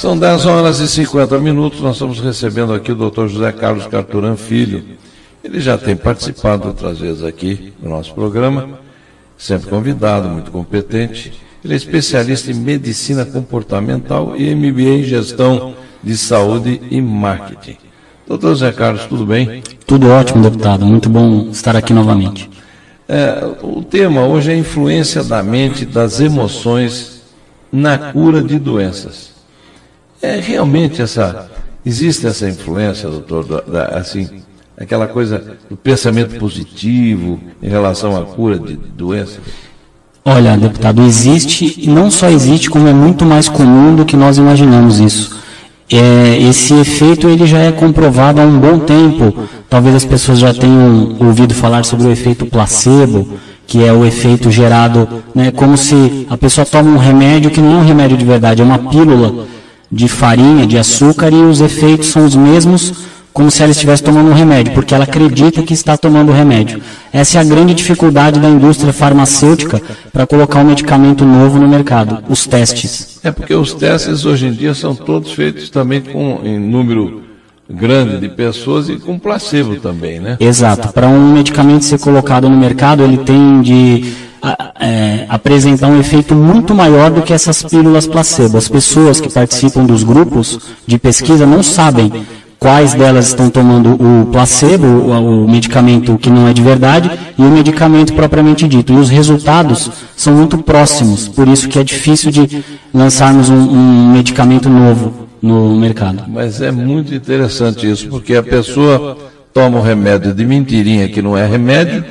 São 10 horas e 50 minutos, nós estamos recebendo aqui o Dr. José Carlos Carturan Filho. Ele já tem participado outras vezes aqui no nosso programa, sempre convidado, muito competente. Ele é especialista em medicina comportamental e MBA em gestão de saúde e marketing. Dr. José Carlos, tudo bem? Tudo ótimo, deputado. Muito bom estar aqui novamente. O tema hoje é a influência da mente, das emoções na cura de doenças. Realmente existe essa influência, doutor, aquela coisa do pensamento positivo em relação à cura de doenças? Olha, deputado, existe, e não só existe, como é muito mais comum do que nós imaginamos isso. Esse efeito ele já é comprovado há um bom tempo. Talvez as pessoas já tenham ouvido falar sobre o efeito placebo, que é o efeito gerado, como se a pessoa toma um remédio que não é um remédio de verdade, é uma pílula de farinha, de açúcar, e os efeitos são os mesmos, como se ela estivesse tomando um remédio, porque ela acredita que está tomando o remédio. Essa é a grande dificuldade da indústria farmacêutica para colocar um medicamento novo no mercado, os testes. Porque os testes hoje em dia são todos feitos também em número grande de pessoas e com placebo também, né? Exato. Para um medicamento ser colocado no mercado, ele tem de apresentar um efeito muito maior do que essas pílulas placebo. As pessoas que participam dos grupos de pesquisa não sabem quais delas estão tomando o placebo, o medicamento que não é de verdade, e o medicamento propriamente dito. E os resultados são muito próximos, por isso que é difícil de lançarmos um medicamento novo no mercado. Mas é muito interessante isso, porque a pessoa toma um remédio de mentirinha que não é remédio,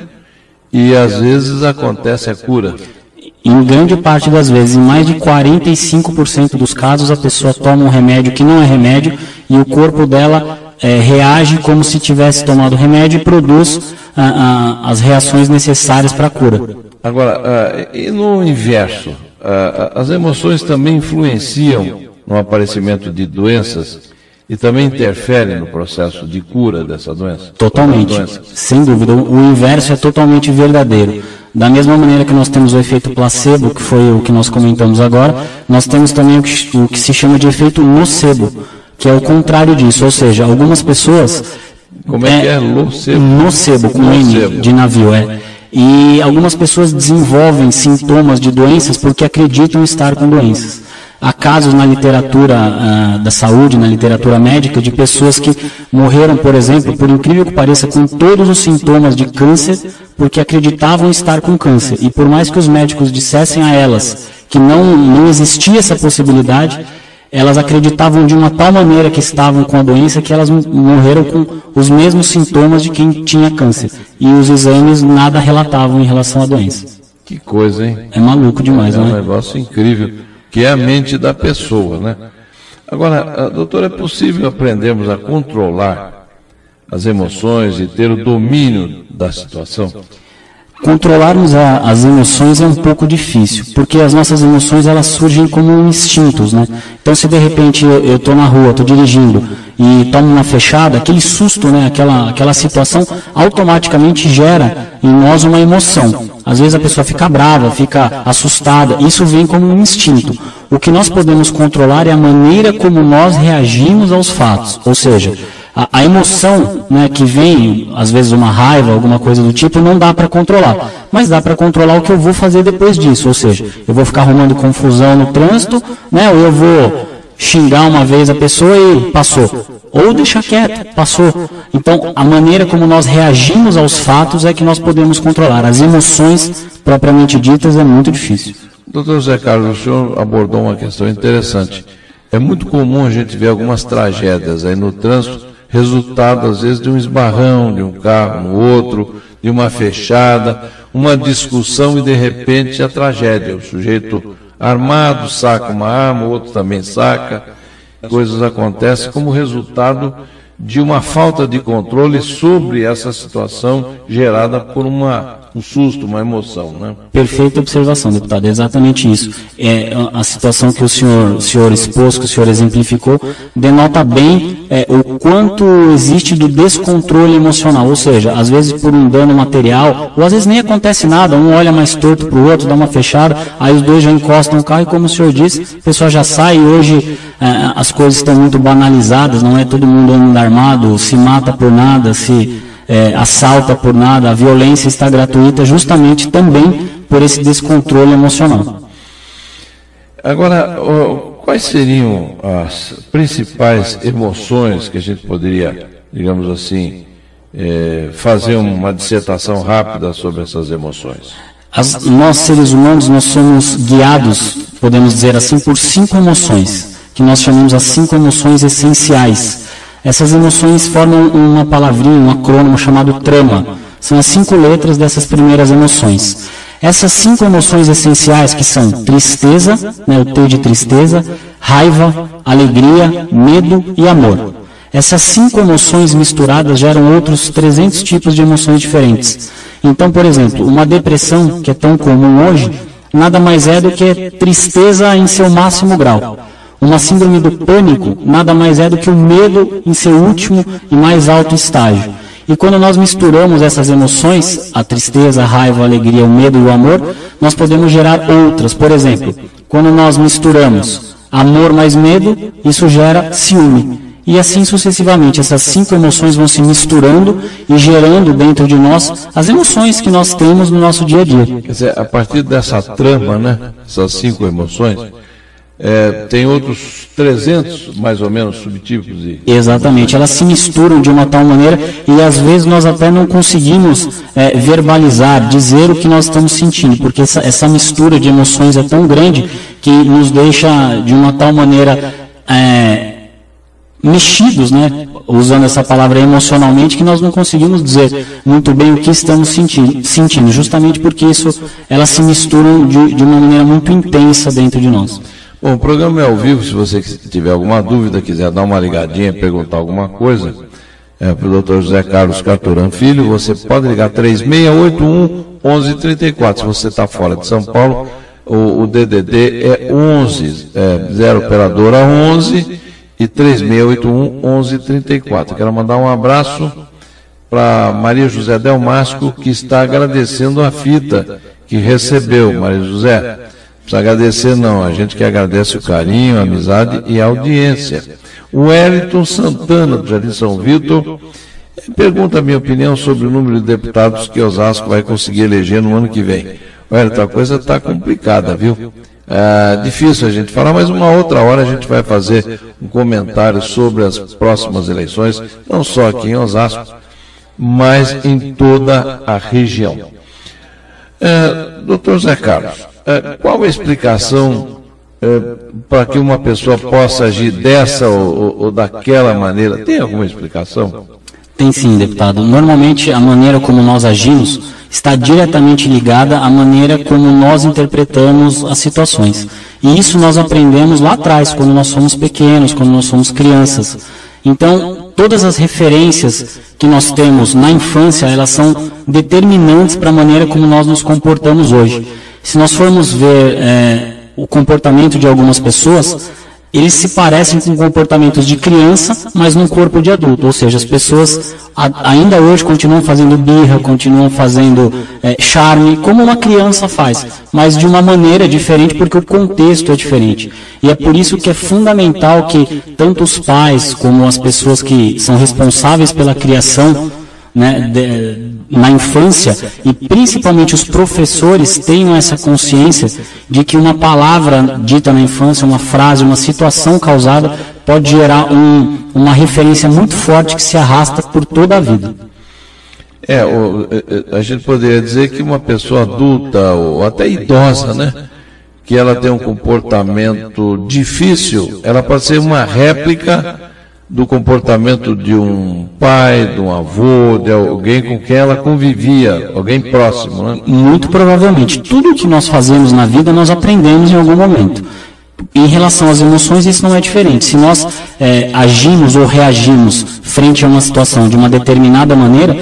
e às vezes acontece a cura. Em grande parte das vezes, em mais de 45% dos casos, a pessoa toma um remédio que não é remédio e o corpo dela reage como se tivesse tomado o remédio e produz as reações necessárias para a cura. Agora, e no inverso, as emoções também influenciam no aparecimento de doenças e também interferem no processo de cura dessa doença? Totalmente, sem dúvida. O inverso é totalmente verdadeiro. Da mesma maneira que nós temos o efeito placebo, que foi o que nós comentamos agora, nós temos também o que se chama de efeito nocebo, que é o contrário disso. Ou seja, algumas pessoas... Como é que é? Nocebo, com N de navio, E algumas pessoas desenvolvem sintomas de doenças porque acreditam estar com doenças. Há casos na literatura da saúde, na literatura médica, de pessoas que morreram, por exemplo, por incrível que pareça, com todos os sintomas de câncer, porque acreditavam estar com câncer. E por mais que os médicos dissessem a elas que não existia essa possibilidade, elas acreditavam de uma tal maneira que estavam com a doença que elas morreram com os mesmos sintomas de quem tinha câncer. E os exames nada relatavam em relação à doença. Que coisa, hein? É maluco demais, não é? É um negócio incrível, que é a mente da pessoa, né? Agora, doutor, é possível aprendermos a controlar as emoções e ter o domínio da situação? Controlarmos as emoções é um pouco difícil, porque as nossas emoções elas surgem como instintos, né? Então, se de repente eu estou na rua, estou dirigindo e tomo uma fechada, aquele susto, né? Aquela situação automaticamente gera em nós uma emoção. Às vezes a pessoa fica brava, fica assustada, isso vem como um instinto. O que nós podemos controlar é a maneira como nós reagimos aos fatos, ou seja, a emoção, né, que vem, às vezes uma raiva, alguma coisa do tipo, não dá para controlar. Mas dá para controlar o que eu vou fazer depois disso. Ou seja, eu vou ficar arrumando confusão no trânsito, né, ou eu vou xingar uma vez a pessoa e passou. Ou deixar quieto, passou. Então, a maneira como nós reagimos aos fatos é que nós podemos controlar. As emoções, propriamente ditas, é muito difícil. Doutor José Carlos, o senhor abordou uma questão interessante. É muito comum a gente ver algumas tragédias aí no trânsito, resultado, às vezes, de um esbarrão de um carro no outro, de uma fechada, uma discussão e, de repente, a tragédia. O sujeito armado saca uma arma, o outro também saca. Coisas acontecem como resultado de uma falta de controle sobre essa situação gerada por uma um susto, uma emoção, né? Perfeita observação, deputado, é exatamente isso. A situação que o senhor expôs, que o senhor exemplificou, denota bem o quanto existe de descontrole emocional, ou seja, às vezes por um dano material, ou às vezes nem acontece nada, um olha mais torto para o outro, dá uma fechada, aí os dois já encostam o carro e, como o senhor disse, a pessoa já sai. Hoje as coisas estão muito banalizadas, não é todo mundo anda armado, se mata por nada, se assalta por nada, a violência está gratuita justamente também por esse descontrole emocional. Agora, quais seriam as principais emoções que a gente poderia, digamos assim, fazer uma dissertação rápida sobre essas emoções? Nós, seres humanos, nós somos guiados, podemos dizer assim, por 5 emoções, que nós chamamos as 5 emoções essenciais. Essas emoções formam uma palavrinha, um acrônimo chamado trama. São as 5 letras dessas primeiras emoções. Essas 5 emoções essenciais, que são tristeza, o T de tristeza, raiva, alegria, medo e amor. Essas 5 emoções misturadas geram outros 300 tipos de emoções diferentes. Então, por exemplo, uma depressão, que é tão comum hoje, nada mais é do que tristeza em seu máximo grau. Uma síndrome do pânico nada mais é do que o medo em seu último e mais alto estágio. E quando nós misturamos essas emoções, a tristeza, a raiva, a alegria, o medo e o amor, nós podemos gerar outras. Por exemplo, quando nós misturamos amor mais medo, isso gera ciúme. E assim sucessivamente, essas 5 emoções vão se misturando e gerando dentro de nós as emoções que nós temos no nosso dia a dia. Quer dizer, a partir dessa trama, né, essas 5 emoções, tem outros 300, mais ou menos, subtipos. Exatamente, elas se misturam de uma tal maneira e às vezes nós até não conseguimos verbalizar, dizer o que nós estamos sentindo, porque essa mistura de emoções é tão grande que nos deixa de uma tal maneira mexidos, né? Usando essa palavra emocionalmente, que nós não conseguimos dizer muito bem o que estamos sentindo, justamente porque elas se misturam de uma maneira muito intensa dentro de nós. Bom, o programa é ao vivo. Se você tiver alguma dúvida, quiser dar uma ligadinha, perguntar alguma coisa para o Dr. José Carlos Carturan Filho, você pode ligar 3681-1134. Se você está fora de São Paulo, o DDD é 11, 0 operadora 11 e 3681-1134. Quero mandar um abraço para Maria José Delmasco, que está agradecendo a fita que recebeu. Maria José, precisa agradecer não, a gente que agradece o carinho, a amizade e a audiência. O Wellington Santana, do Jardim São Vitor, pergunta a minha opinião sobre o número de deputados que Osasco vai conseguir eleger no ano que vem. Wellington, a coisa está complicada, viu? Difícil a gente falar, mas uma outra hora a gente vai fazer um comentário sobre as próximas eleições, não só aqui em Osasco, mas em toda a região. Doutor Zé Carlos, qual a explicação para que uma pessoa possa agir dessa ou daquela maneira? Tem alguma explicação? Tem sim, deputado. Normalmente a maneira como nós agimos está diretamente ligada à maneira como nós interpretamos as situações. E isso nós aprendemos lá atrás, quando nós somos pequenos, quando nós somos crianças. Então, todas as referências que nós temos na infância, elas são determinantes para a maneira como nós nos comportamos hoje. Se nós formos ver o comportamento de algumas pessoas, eles se parecem com comportamentos de criança, mas num corpo de adulto. Ou seja, as pessoas ainda hoje continuam fazendo birra, continuam fazendo charme, como uma criança faz, mas de uma maneira diferente, porque o contexto é diferente. E é por isso que é fundamental que tanto os pais, como as pessoas que são responsáveis pela criação, né, na infância, e principalmente os professores, tenham essa consciência de que uma palavra dita na infância, uma frase, uma situação causada, pode gerar uma referência muito forte que se arrasta por toda a vida. A gente poderia dizer que uma pessoa adulta, ou até idosa, né, que ela tem um comportamento difícil, ela pode ser uma réplica do comportamento de um pai, de um avô, de alguém com quem ela convivia, alguém próximo, né? Muito provavelmente. Tudo que nós fazemos na vida, nós aprendemos em algum momento. Em relação às emoções, isso não é diferente. Se nós agimos ou reagimos frente a uma situação de uma determinada maneira,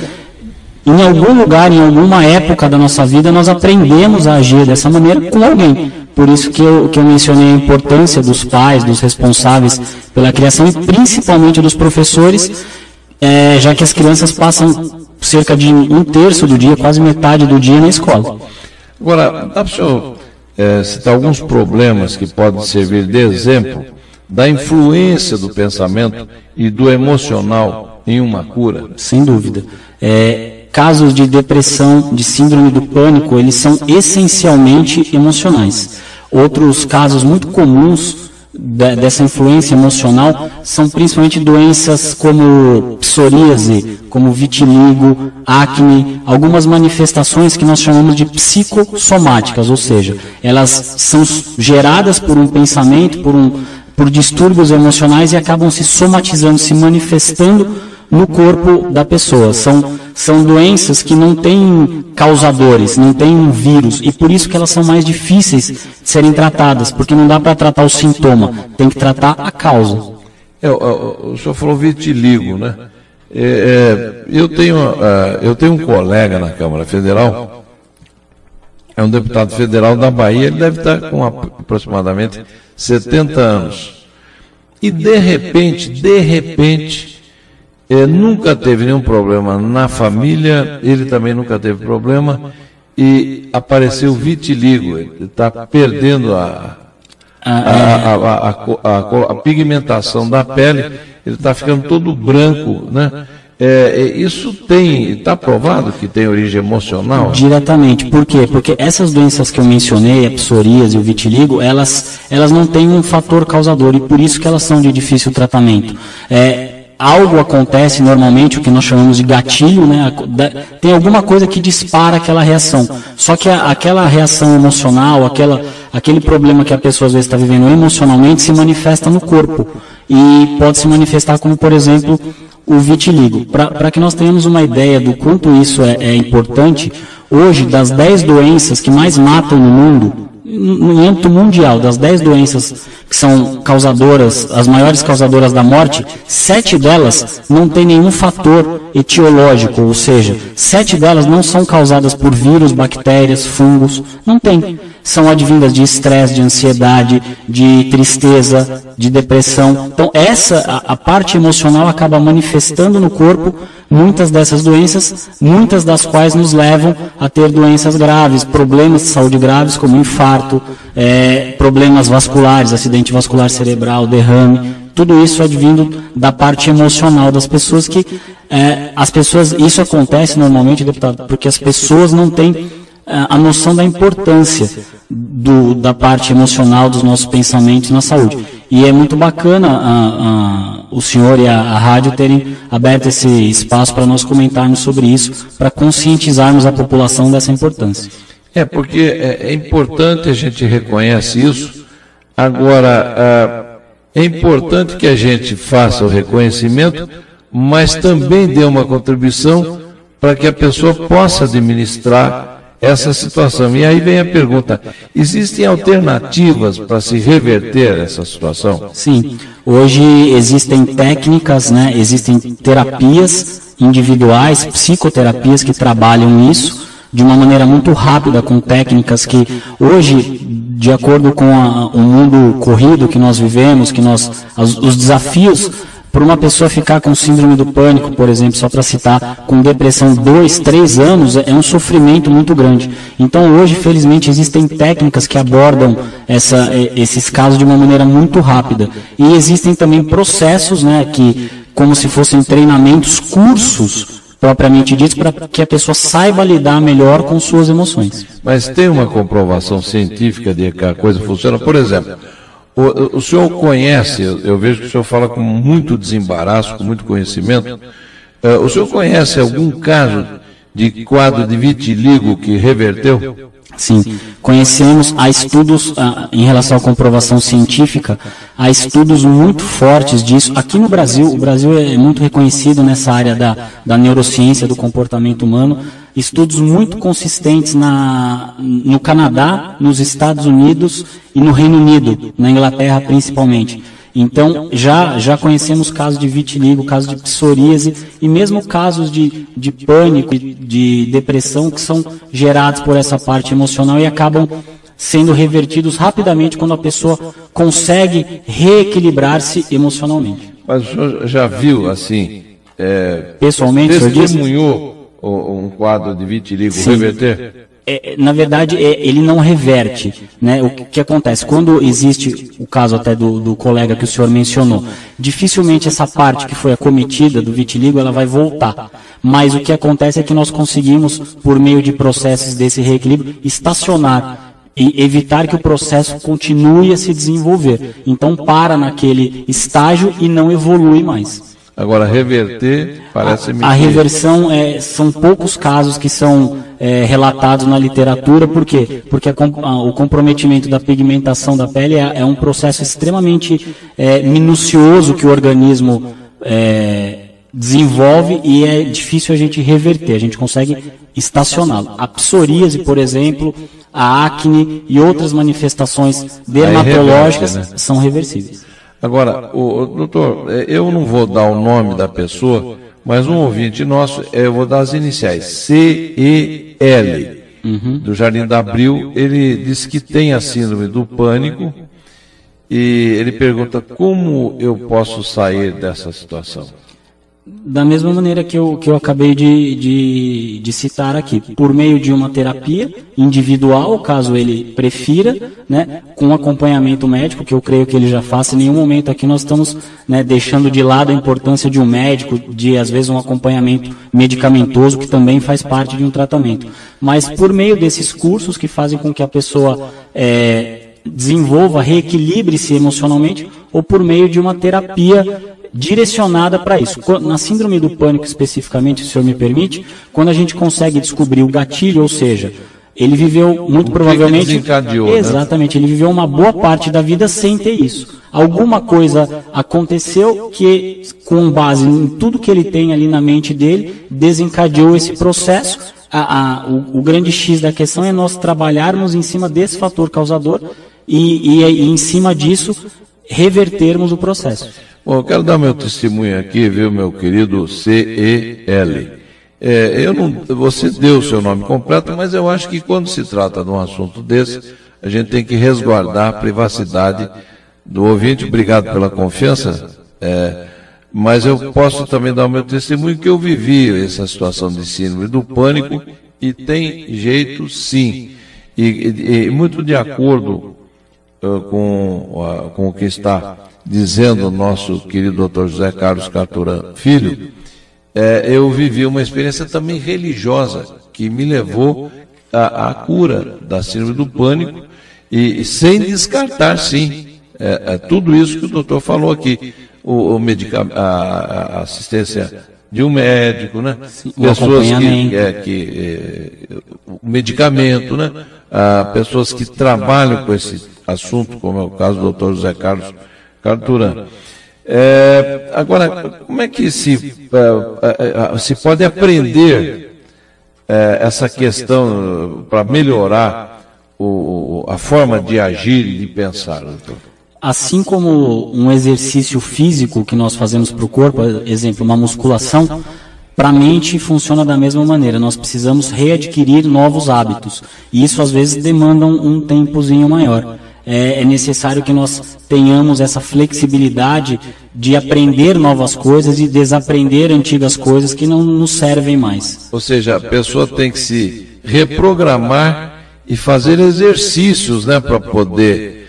em algum lugar, em alguma época da nossa vida, nós aprendemos a agir dessa maneira com alguém. Por isso que eu mencionei a importância dos pais, dos responsáveis pela criação e principalmente dos professores, já que as crianças passam cerca de 1/3 do dia, quase metade do dia na escola. Agora, dá para o senhor citar alguns problemas que podem servir de exemplo da influência do pensamento e do emocional em uma cura? Sem dúvida. Casos de depressão, de síndrome do pânico, eles são essencialmente emocionais. Outros casos muito comuns dessa influência emocional são principalmente doenças como psoríase, como vitiligo, acne, algumas manifestações que nós chamamos de psicossomáticas, ou seja, elas são geradas por um pensamento, por distúrbios emocionais e acabam se somatizando, se manifestando no corpo da pessoa. São doenças que não têm causadores, não têm um vírus, e por isso que elas são mais difíceis de serem tratadas, porque não dá para tratar o sintoma, tem que tratar a causa. O senhor falou vitiligo, né? Eu tenho um colega na Câmara Federal, é um deputado federal da Bahia, ele deve estar com aproximadamente 70 anos. E de repente, nunca teve nenhum problema na família, ele também nunca teve problema, e apareceu vitiligo, ele está perdendo a pigmentação da pele, ele está ficando todo branco, né? Isso está provado que tem origem emocional? Diretamente. Por quê? Porque essas doenças que eu mencionei, a psoríase e o vitiligo, elas não têm um fator causador, e por isso que elas são de difícil tratamento. Algo acontece normalmente, o que nós chamamos de gatilho, né? Tem alguma coisa que dispara aquela reação. Só que aquela reação emocional, aquele problema que a pessoa às vezes está vivendo emocionalmente, se manifesta no corpo. E pode se manifestar como, por exemplo, o vitiligo. Para que nós tenhamos uma ideia do quanto isso é importante, hoje, das 10 doenças que mais matam no mundo, no âmbito mundial, das 10 doenças que são causadoras, as maiores causadoras da morte, 7 delas não têm nenhum fator etiológico, ou seja, 7 delas não são causadas por vírus, bactérias, fungos, não tem. São advindas de estresse, de ansiedade, de tristeza, de depressão. Então, a parte emocional acaba manifestando no corpo muitas dessas doenças, muitas das quais nos levam a ter doenças graves, problemas de saúde graves como infarto, problemas vasculares, acidente vascular cerebral, derrame. Tudo isso advindo da parte emocional das pessoas isso acontece normalmente, deputado, porque as pessoas não têm a noção da importância da parte emocional dos nossos pensamentos na saúde. E é muito bacana o senhor e a rádio terem aberto esse espaço para nós comentarmos sobre isso, para conscientizarmos a população dessa importância. Porque é importante, a gente reconhece isso. Agora, é importante que a gente faça o reconhecimento, mas também dê uma contribuição para que a pessoa possa administrar essa situação. E aí vem a pergunta: existem alternativas para se reverter essa situação? Sim, hoje existem técnicas, né? Existem terapias individuais, psicoterapias que trabalham isso de uma maneira muito rápida, com técnicas que hoje, de acordo com o mundo corrido que nós vivemos, os desafios para uma pessoa ficar com síndrome do pânico, por exemplo, só para citar, com depressão 2, 3 anos, é um sofrimento muito grande. Então, hoje, felizmente, existem técnicas que abordam esses casos de uma maneira muito rápida. E existem também processos, né, como se fossem treinamentos, cursos, propriamente ditos, para que a pessoa saiba lidar melhor com suas emoções. Mas tem uma comprovação científica de que a coisa funciona? Por exemplo, o senhor conhece, eu vejo que o senhor fala com muito desembaraço, com muito conhecimento, o senhor conhece algum caso de quadro de vitiligo que reverteu? Sim, conhecemos, há estudos em relação à comprovação científica, há estudos muito fortes disso. Aqui no Brasil, o Brasil é muito reconhecido nessa área da neurociência, do comportamento humano, estudos muito consistentes no Canadá, nos Estados Unidos e no Reino Unido, na Inglaterra principalmente. Então, já conhecemos casos de vitiligo, casos de psoríase e mesmo casos de pânico, de depressão que são gerados por essa parte emocional e acabam sendo revertidos rapidamente quando a pessoa consegue reequilibrar-se emocionalmente. Mas o senhor já viu, assim, pessoalmente, testemunhou um quadro de vitiligo reverter? Na verdade, ele não reverte, né? O que acontece? Quando existe o caso até do colega que o senhor mencionou, dificilmente essa parte que foi acometida do vitiligo, ela vai voltar. Mas o que acontece é que nós conseguimos, por meio de processos desse reequilíbrio, estacionar e evitar que o processo continue a se desenvolver. Então, para naquele estágio e não evolui mais. Agora, reverter parece... A reversão, são poucos casos que são relatados na literatura. Por quê? Porque o comprometimento da pigmentação da pele é um processo extremamente minucioso que o organismo desenvolve e é difícil a gente reverter, a gente consegue estacioná-lo. A psoríase, por exemplo, a acne e outras manifestações dermatológicas são reversíveis. Agora, doutor, eu não vou dar o nome da pessoa, mas um ouvinte nosso, eu vou dar as iniciais, CEL, do Jardim da Abril, ele disse que tem a síndrome do pânico e ele pergunta como eu posso sair dessa situação. Da mesma maneira que eu acabei de citar aqui, por meio de uma terapia individual, caso ele prefira, né, com acompanhamento médico, que eu creio que ele já faça. Em nenhum momento aqui nós estamos, né, deixando de lado a importância de um médico, de às vezes um acompanhamento medicamentoso, que também faz parte de um tratamento. Mas por meio desses cursos que fazem com que a pessoa desenvolva, reequilibre-se emocionalmente, ou por meio de uma terapia direcionada para isso. Na síndrome do pânico especificamente, se o senhor me permite, quando a gente consegue descobrir o gatilho, ou seja, ele viveu muito provavelmente... desencadeou, exatamente, ele viveu uma boa parte da vida sem ter isso. Alguma coisa aconteceu que, com base em tudo que ele tem ali na mente dele, desencadeou esse processo. O grande X da questão é nós trabalharmos em cima desse fator causador e em cima disso revertermos o processo. Bom, eu quero dar meu testemunho aqui, viu, meu querido CEL. Você deu o seu nome completo, mas eu acho que quando se trata de um assunto desse, a gente tem que resguardar a privacidade do ouvinte. Obrigado pela confiança, mas eu posso também dar o meu testemunho que eu vivi essa situação de síndrome do pânico e tem jeito sim. E muito de acordo com o que está dizendo o nosso querido Dr. José Carlos Carturan Filho, eu vivi uma experiência também religiosa que me levou à cura da síndrome do pânico e sem descartar, sim, tudo isso que o doutor falou aqui, a assistência de um médico, né? Sim, pessoas o medicamento, né? Pessoas que trabalham com esse assunto, como é o caso do Dr. José Carlos Carturan. Agora, como é que se pode aprender essa questão para melhorar a forma de agir e de pensar, doutor? Assim como um exercício físico que nós fazemos para o corpo, exemplo, uma musculação, para a mente funciona da mesma maneira. Nós precisamos readquirir novos hábitos. E isso, às vezes, demanda um tempozinho maior. É necessário que nós tenhamos essa flexibilidade de aprender novas coisas e desaprender antigas coisas que não nos servem mais. Ou seja, a pessoa tem que se reprogramar e fazer exercícios, né, para poder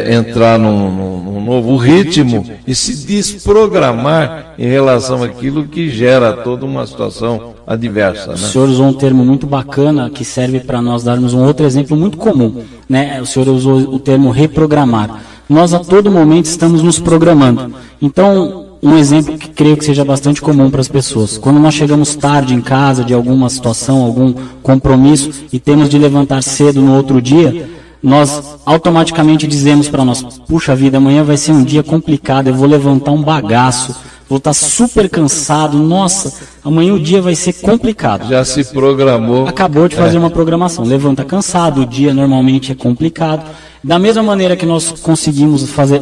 entrar num novo ritmo e se desprogramar em relação àquilo que gera toda uma situação adversa, né? O senhor usou um termo muito bacana que serve para nós darmos um outro exemplo muito comum, né? O senhor usou o termo reprogramar. Nós a todo momento estamos nos programando. Então, um exemplo que creio que seja bastante comum para as pessoas. Quando nós chegamos tarde em casa de alguma situação, algum compromisso e temos de levantar cedo no outro dia, nós automaticamente dizemos para nós: puxa vida, amanhã vai ser um dia complicado, eu vou levantar um bagaço, vou estar super cansado, nossa, amanhã o dia vai ser complicado. Já se programou. Acabou de fazer uma programação, levanta cansado, o dia normalmente é complicado. Da mesma maneira que nós conseguimos fazer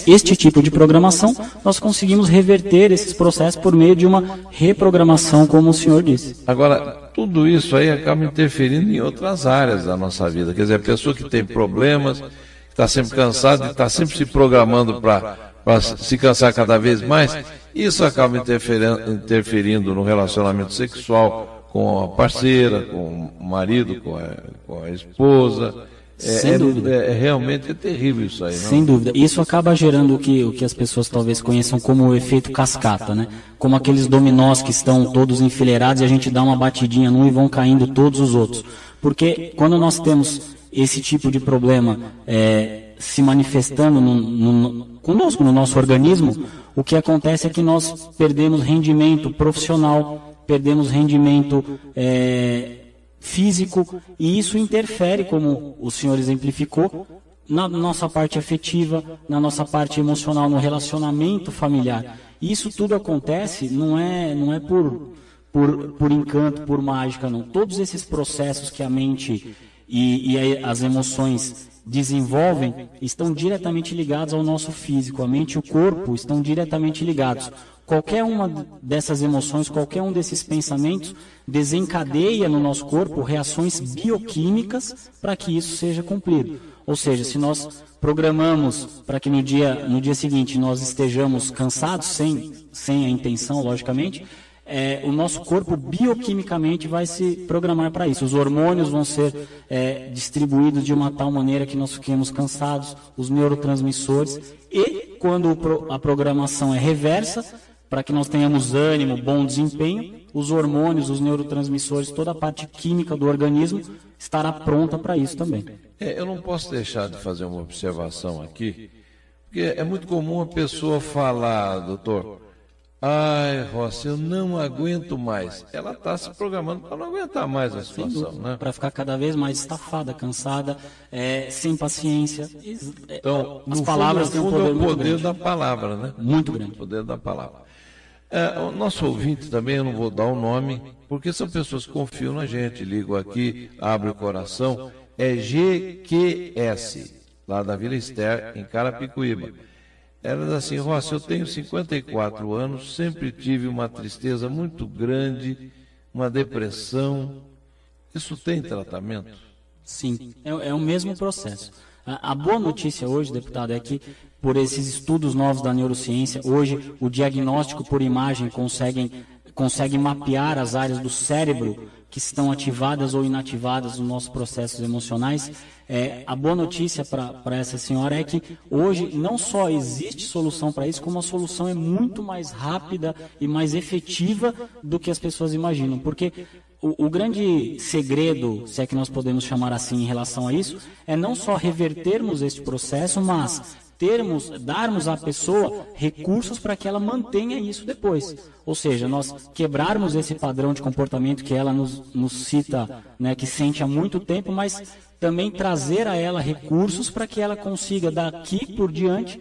este tipo de programação, nós conseguimos reverter esses processos por meio de uma reprogramação, como o senhor disse. Agora, tudo isso aí acaba interferindo em outras áreas da nossa vida. Quer dizer, a pessoa que tem problemas, está sempre cansada, está sempre se programando para se cansar cada vez mais, isso acaba interferindo no relacionamento sexual com a parceira, com o marido, com a esposa. Sem dúvida. Realmente é terrível isso aí, não? Sem dúvida. Isso acaba gerando o que as pessoas talvez conheçam como o efeito cascata, né? Como aqueles dominós que estão todos enfileirados e a gente dá uma batidinha num e vão caindo todos os outros. Porque quando nós temos esse tipo de problema se manifestando conosco, no nosso organismo, o que acontece é que nós perdemos rendimento profissional, perdemos rendimento físico, e isso interfere, como o senhor exemplificou, na nossa parte afetiva, na nossa parte emocional, no relacionamento familiar. E isso tudo acontece, não é por encanto, por mágica, não. Todos esses processos que a mente e as emoções desenvolvem estão diretamente ligados ao nosso físico. A mente e o corpo estão diretamente ligados. Qualquer uma dessas emoções, qualquer um desses pensamentos desencadeia no nosso corpo reações bioquímicas para que isso seja cumprido. Ou seja, se nós programamos para que no dia seguinte nós estejamos cansados, sem a intenção, logicamente, o nosso corpo bioquimicamente vai se programar para isso. Os hormônios vão ser distribuídos de uma tal maneira que nós fiquemos cansados, os neurotransmissores, e quando a programação é reversa, para que nós tenhamos ânimo, bom desempenho, os hormônios, os neurotransmissores, toda a parte química do organismo estará pronta para isso também. Eu não posso deixar de fazer uma observação aqui, porque é muito comum a pessoa falar, doutor, ai, Rossi, eu não aguento mais. Ela está se programando para não aguentar mais a situação, né? Para ficar cada vez mais estafada, cansada, sem paciência. Então, as palavras têm um poder muito grande. O poder da palavra, né? Muito grande. O poder da palavra. O nosso ouvinte também, eu não vou dar o nome, porque são pessoas que confiam na gente, ligam aqui, abrem o coração, é GQS, lá da Vila Ester, em Carapicuíba. Ela diz assim, Rossi, eu tenho 54 anos, sempre tive uma tristeza muito grande, uma depressão. Isso tem tratamento? Sim, é o mesmo processo. A boa notícia hoje, deputado, é que por esses estudos novos da neurociência, hoje o diagnóstico por imagem consegue mapear as áreas do cérebro que estão ativadas ou inativadas nos nossos processos emocionais. A boa notícia para essa senhora é que hoje não só existe solução para isso, como a solução é muito mais rápida e mais efetiva do que as pessoas imaginam. Porque o grande segredo, se é que nós podemos chamar assim em relação a isso, é não só revertermos este processo, mas darmos à pessoa recursos para que ela mantenha isso depois. Ou seja, nós quebrarmos esse padrão de comportamento que ela nos cita, né, que sente há muito tempo, mas também trazer a ela recursos para que ela consiga, daqui por diante,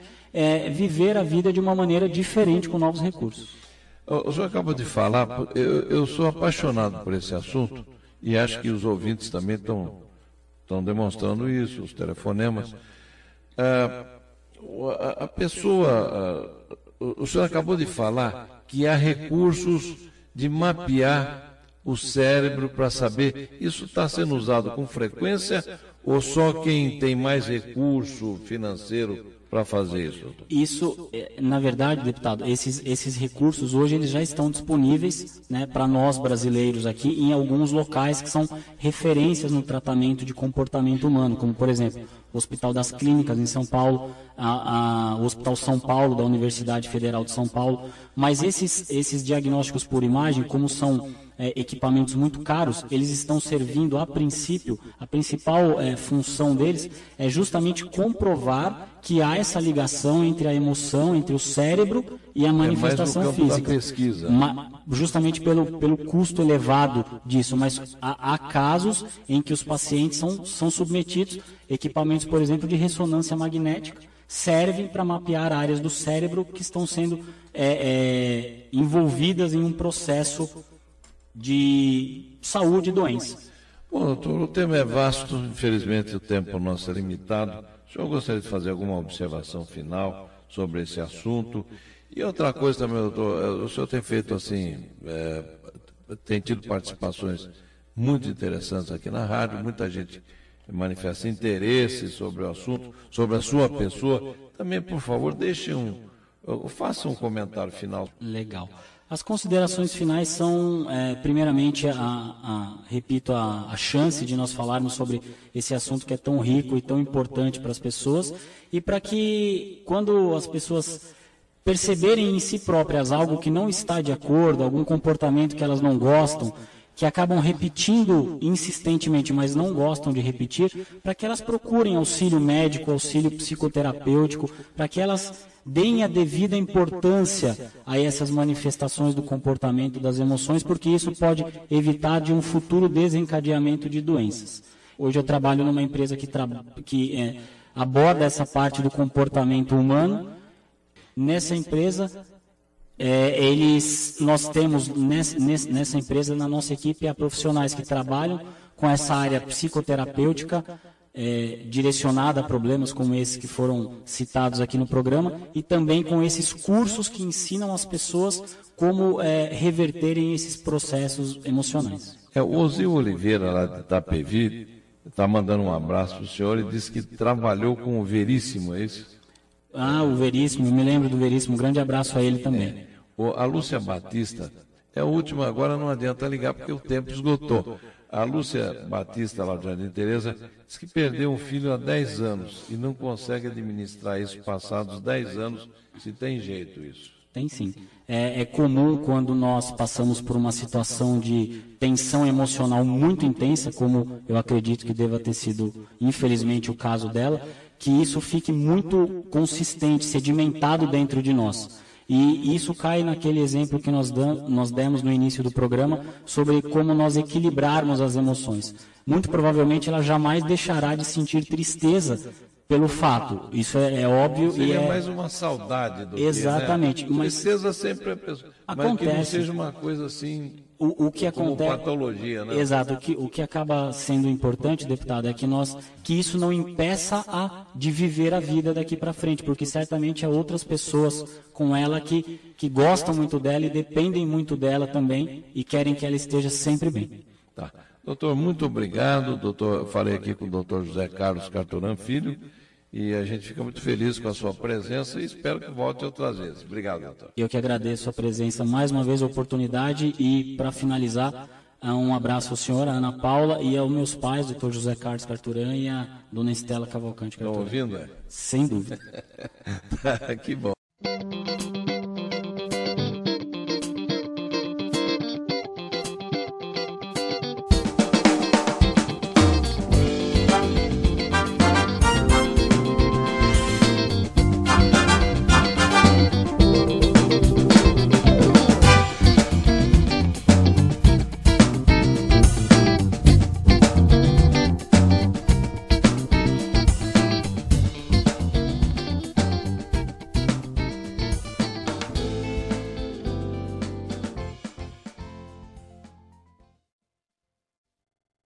viver a vida de uma maneira diferente com novos recursos. O senhor acabou de falar, eu sou apaixonado por esse assunto e acho que os ouvintes também estão demonstrando isso, os telefonemas. A pessoa, o senhor acabou de falar que há recursos de mapear o cérebro para saber, isso está sendo usado com frequência ou só quem tem mais recurso financeiro para fazer isso? Isso, na verdade, deputado, esses recursos hoje eles já estão disponíveis, né, para nós brasileiros aqui em alguns locais que são referências no tratamento de comportamento humano, como por exemplo o Hospital das Clínicas em São Paulo, o Hospital São Paulo da Universidade Federal de São Paulo. Mas esses diagnósticos por imagem, como são equipamentos muito caros, eles estão servindo a princípio, a principal função deles é justamente comprovar que há essa ligação entre a emoção, entre o cérebro e a manifestação física. Da pesquisa. Justamente pelo custo elevado disso, mas há casos em que os pacientes são submetidos, equipamentos, por exemplo, de ressonância magnética, servem para mapear áreas do cérebro que estão sendo envolvidas em um processo de saúde e doença. Bom, doutor, o tema é vasto, infelizmente o tempo nosso é limitado. O senhor gostaria de fazer alguma observação final sobre esse assunto? E outra coisa também, doutor, o senhor tem feito assim, tem tido participações muito interessantes aqui na rádio, muita gente manifesta interesse sobre o assunto, sobre a sua pessoa. Também, por favor, faça um comentário final. Legal. As considerações finais são, primeiramente, repito, a chance de nós falarmos sobre esse assunto que é tão rico e tão importante para as pessoas, e para que, quando as pessoas perceberem em si próprias algo que não está de acordo, algum comportamento que elas não gostam, que acabam repetindo insistentemente, mas não gostam de repetir, para que elas procurem auxílio médico, auxílio psicoterapêutico, para que elas deem a devida importância a essas manifestações do comportamento, das emoções, porque isso pode evitar de um futuro desencadeamento de doenças. Hoje eu trabalho numa empresa que aborda essa parte do comportamento humano. Nessa empresa, nós temos nessa empresa, na nossa equipe, profissionais que trabalham com essa área psicoterapêutica, direcionada a problemas como esses que foram citados aqui no programa, e também com esses cursos que ensinam as pessoas como reverterem esses processos emocionais. O Ozil Oliveira, lá de Itapevi, está mandando um abraço para o senhor e disse que trabalhou com o Veríssimo, é isso? O Veríssimo, me lembro do Veríssimo, um grande abraço a ele também. A Lúcia Batista é a última, agora não adianta ligar porque o tempo esgotou. A Lúcia Batista, lá de Jardim Teresa, diz que perdeu um filho há 10 anos e não consegue administrar isso passados 10 anos, se tem jeito isso. Tem sim. É comum quando nós passamos por uma situação de tensão emocional muito intensa, como eu acredito que deva ter sido, infelizmente, o caso dela, que isso fique muito consistente, sedimentado dentro de nós. E isso cai naquele exemplo que nós demos no início do programa sobre como nós equilibrarmos as emoções. Muito provavelmente ela jamais deixará de sentir tristeza pelo fato. Isso é óbvio. Seria mais uma saudade do exatamente. Que, né? Mas tristeza sempre é pessoa. Acontece. Mas que não seja uma coisa assim. O que acontece, como patologia, né? Exato. O que acaba sendo importante, deputado, é que isso não impeça de viver a vida daqui para frente, porque certamente há outras pessoas com ela que gostam muito dela e dependem muito dela também e querem que ela esteja sempre bem. Tá. Doutor, muito obrigado. Doutor, falei aqui com o doutor José Carlos Carturan Filho. E a gente fica muito feliz com a sua presença e espero que volte outras vezes. Obrigado, doutor. Eu que agradeço a presença, mais uma vez a oportunidade, e para finalizar, um abraço ao senhor, a Ana Paula, e aos meus pais, doutor José Carlos Carturan e a dona Estela Cavalcante Carturan. Estão ouvindo? Sem dúvida. Que bom.